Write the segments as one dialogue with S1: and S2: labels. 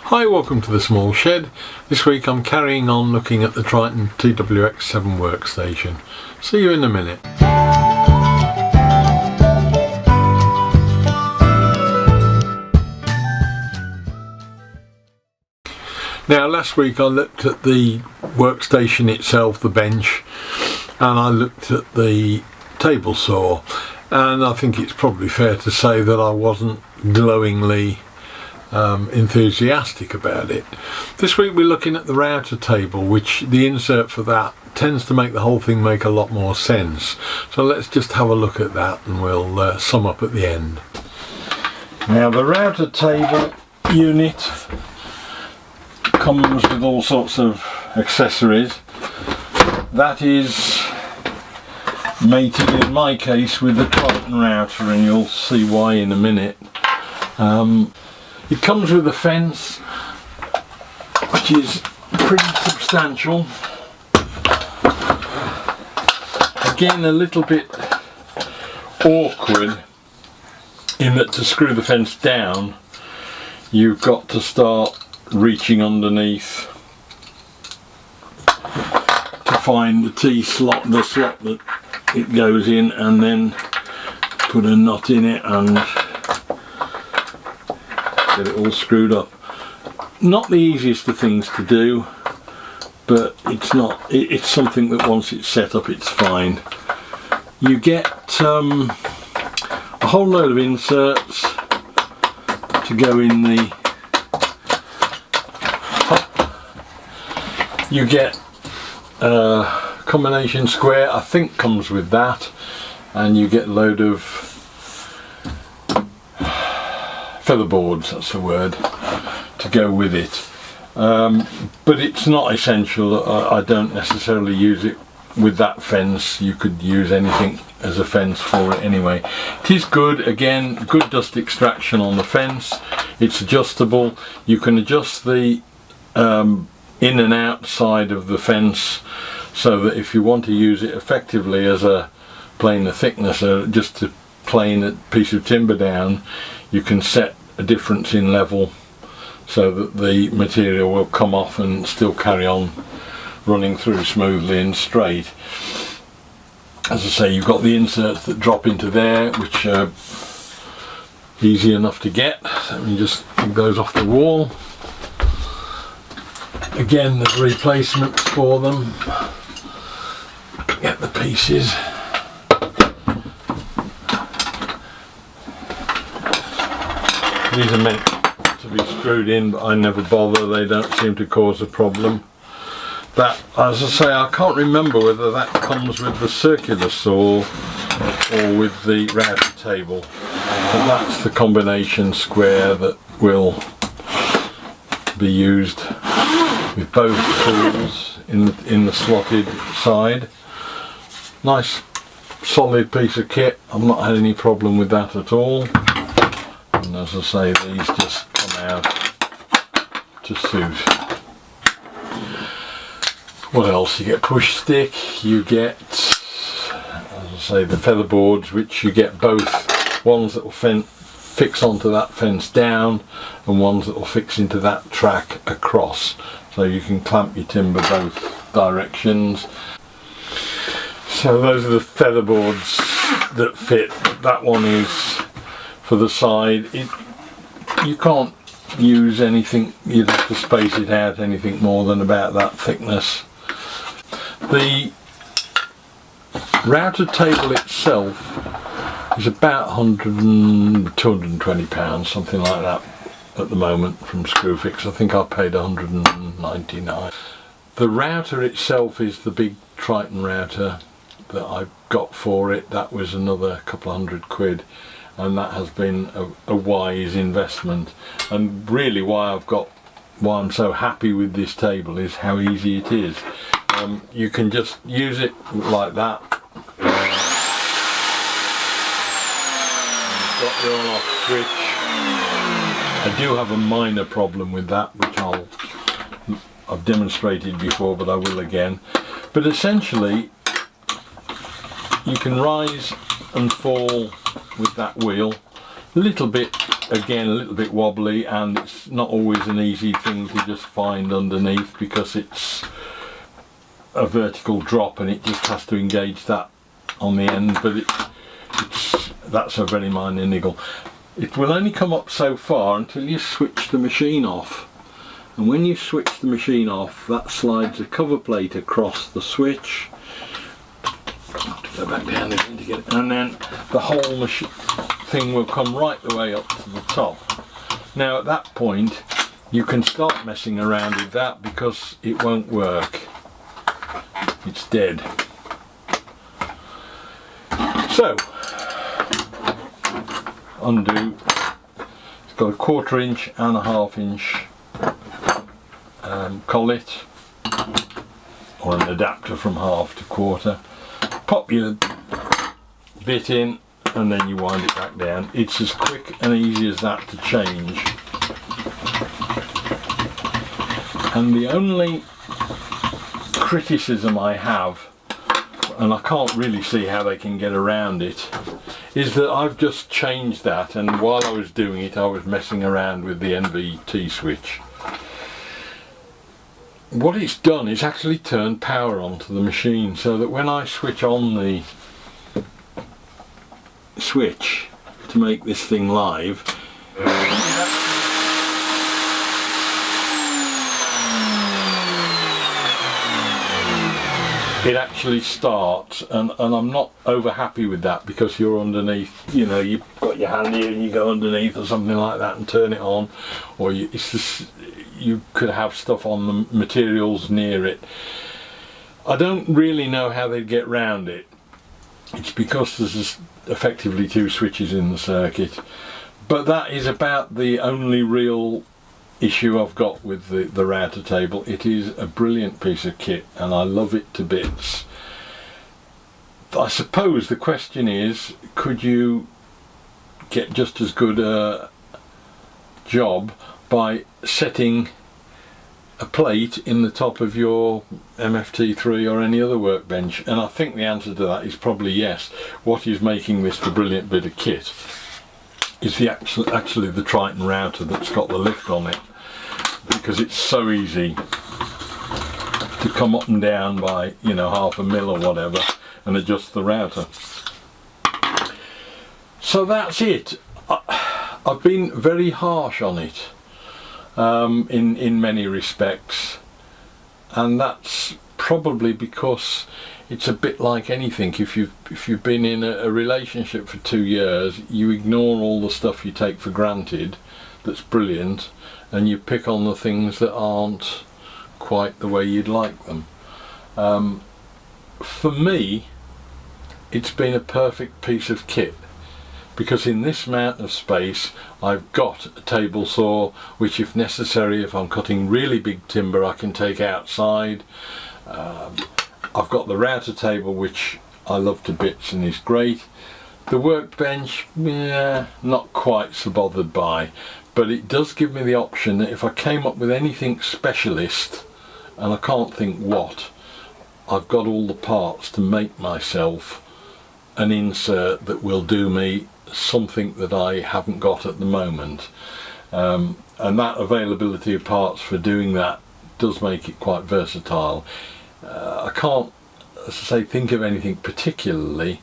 S1: Hi, welcome to the small shed. This week I'm carrying on looking at the Triton TWX7 workstation. See you in a minute. Now, last week I looked at the workstation itself, the bench, and I looked at the table saw, and I think it's probably fair to say that I wasn't glowingly enthusiastic about it. This week we're looking at the router table, which the insert for that tends to make the whole thing make a lot more sense. So let's just have a look at that and we'll sum up at the end. Now, the router table unit comes with all sorts of accessories. That is mated in my case with the Triton router, and you'll see why in a minute. It comes with a fence which is pretty substantial. Again, a little bit awkward in that to screw the fence down you've got to start reaching underneath to find the T-slot, the slot that it goes in, and then put a knot in it and get it all screwed up. Not the easiest of things to do, but it's something that once it's set up it's fine. You get a whole load of inserts to go in the top. You get a combination square, I think comes with that, and you get a load of feather boards, that's the word, to go with it. But it's not essential. I don't necessarily use it with that fence. You could use anything as a fence for it anyway. It is good, again, good dust extraction on the fence. It's adjustable. You can adjust the in and out side of the fence so that if you want to use it effectively as a planer thicknesser, just to plane a piece of timber down, you can set a difference in level so that the material will come off and still carry on running through smoothly and straight. As I say, you've got the inserts that drop into there, which are easy enough to get. Let me just take those off the wall. Again, there's replacements for them. Get the pieces. These are meant to be screwed in, but I never bother. They don't seem to cause a problem. That, as I say, I can't remember whether that comes with the circular saw or with the router table. But that's the combination square that will be used with both tools in the slotted side. Nice solid piece of kit. I've not had any problem with that at all. And as I say, these just come out to suit. What else? You get push stick, you get, as I say, the feather boards, which you get both ones that will fix onto that fence down and ones that will fix into that track across, so you can clamp your timber both directions. So those are the feather boards that fit. That one is for the side. You can't use anything, you'd have to space it out anything more than about that thickness. The router table itself is about 220 pounds, something like that at the moment from Screwfix. I think I paid 199. The router itself is the big Triton router that I got for it. That was another couple of £100, and that has been a wise investment. And really why I'm so happy with this table is how easy it is. You can just use it like that. You've got the on off switch. I do have a minor problem with that, which I've demonstrated before, but I will again. But essentially you can rise and fall with that wheel. A little bit, again, a little bit wobbly, and it's not always an easy thing to just find underneath because it's a vertical drop and it just has to engage that on the end, but that's a very minor niggle. It will only come up so far until you switch the machine off, and when you switch the machine off, that slides a cover plate across the switch. I have to go back down again to get it, and then the whole machine thing will come right the way up to the top. Now at that point you can start messing around with that because it won't work. It's dead. So undo. It's got a 1/4 inch and a 1/2 inch collet, or an adapter from 1/2 to 1/4. Pop your bit in and then you wind it back down. It's as quick and easy as that to change. And the only criticism I have, and I can't really see how they can get around it, is that I've just changed that, and while I was doing it I was messing around with the NVT switch. What it's done is actually turn power onto the machine, so that when I switch on the switch to make this thing live, it actually starts, and I'm not over happy with that because you're underneath, you know, you've got your hand here and you go underneath or something like that and turn it on, or it's just, you could have stuff on the materials near it. I don't really know how they'd get round it. It's because there's effectively 2 switches in the circuit, but that is about the only real issue I've got with the router table. It is a brilliant piece of kit and I love it to bits. I suppose the question is, could you get just as good a job by setting a plate in the top of your MFT3 or any other workbench? And I think the answer to that is probably yes. What is making this the brilliant bit of kit is actually the Triton router that's got the lift on it, because it's so easy to come up and down by, you know, 1/2 mil or whatever and adjust the router. So that's it. I've been very harsh on it in many respects, and that's probably because it's a bit like anything. If you've been in a relationship for 2 years, you ignore all the stuff you take for granted that's brilliant, and you pick on the things that aren't quite the way you'd like them. For me, it's been a perfect piece of kit, because in this amount of space I've got a table saw which, if necessary, if I'm cutting really big timber, I can take outside. I've got the router table, which I love to bits and is great. The workbench, not quite so bothered by, but it does give me the option that if I came up with anything specialist, and I can't think what, I've got all the parts to make myself an insert that will do me something that I haven't got at the moment. And that availability of parts for doing that does make it quite versatile. I can't, as I say, think of anything particularly,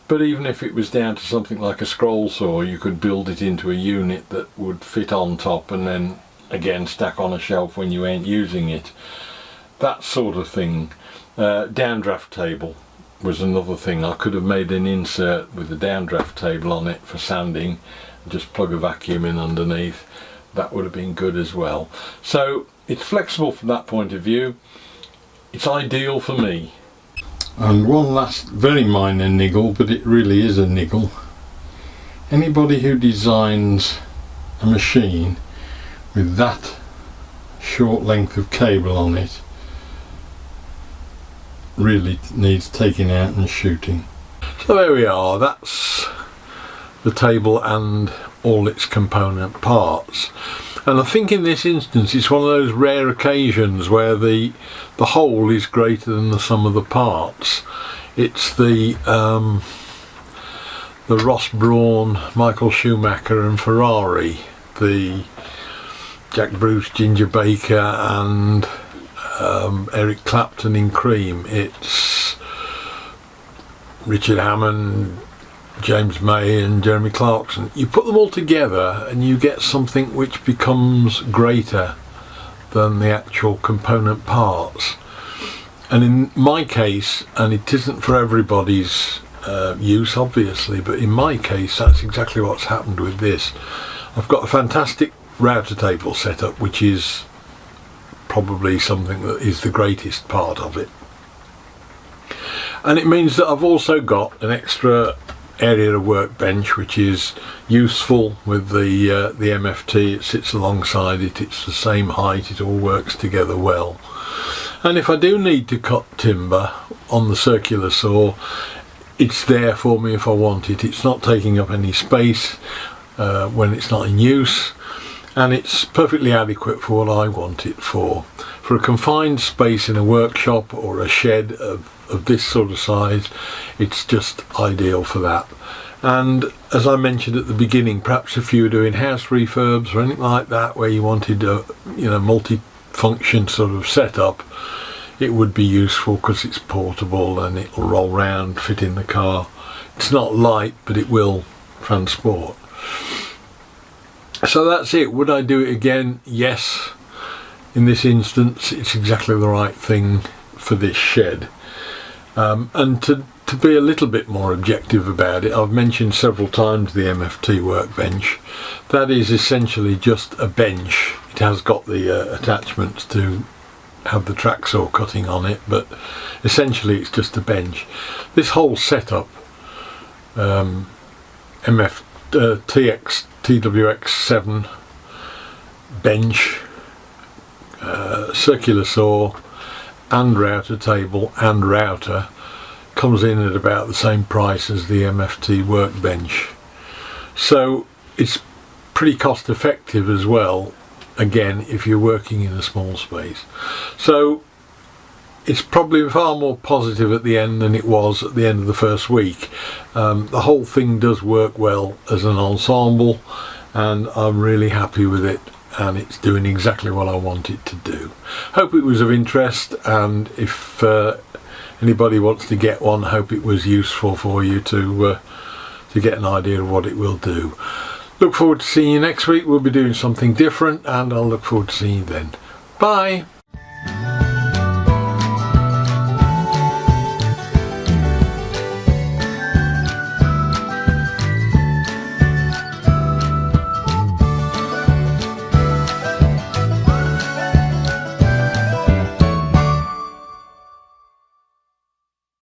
S1: but even if it was down to something like a scroll saw, you could build it into a unit that would fit on top and then again stack on a shelf when you ain't using it. That sort of thing. Downdraft table was another thing. I could have made an insert with a downdraft table on it for sanding and just plug a vacuum in underneath. That would have been good as well. So it's flexible from that point of view. It's ideal for me. And one last very minor niggle, but it really is a niggle. Anybody who designs a machine with that short length of cable on it really needs taking out and shooting. So there we are, that's the table and all its component parts. And I think in this instance it's one of those rare occasions where the whole is greater than the sum of the parts. It's the the Ross Brawn, Michael Schumacher and Ferrari, the Jack Bruce, Ginger Baker and Eric Clapton in cream. It's Richard Hammond, James May and Jeremy Clarkson. You put them all together and you get something which becomes greater than the actual component parts. And in my case, and it isn't for everybody's use obviously, but in my case that's exactly what's happened with this. I've got a fantastic router table set up, which is probably something that is the greatest part of it. And it means that I've also got an extra area of workbench which is useful with the MFT. It sits alongside it, it's the same height, it all works together well. And if I do need to cut timber on the circular saw, it's there for me if I want it. It's not taking up any space when it's not in use, and it's perfectly adequate for what I want it for. For a confined space in a workshop or a shed of this sort of size, it's just ideal for that. And as I mentioned at the beginning, perhaps if you were doing house refurbs or anything like that where you wanted a multi-function sort of setup, it would be useful because it's portable and it'll roll round, fit in the car. It's not light, but it will transport. So that's it. Would I do it again? Yes. In this instance, it's exactly the right thing for this shed. And to be a little bit more objective about it, I've mentioned several times the MFT workbench. That is essentially just a bench. It has got the attachments to have the track saw cutting on it, but essentially it's just a bench. This whole setup, TWX7 bench, circular saw and router table and router, comes in at about the same price as the MFT workbench. So it's pretty cost effective as well, again if you're working in a small space. So it's probably far more positive at the end than it was at the end of the first week. The whole thing does work well as an ensemble and I'm really happy with it, and it's doing exactly what I want it to do. Hope it was of interest, and if anybody wants to get one, hope it was useful for you to get an idea of what it will do. Look forward to seeing you next week. We'll be doing something different and I'll look forward to seeing you then. Bye!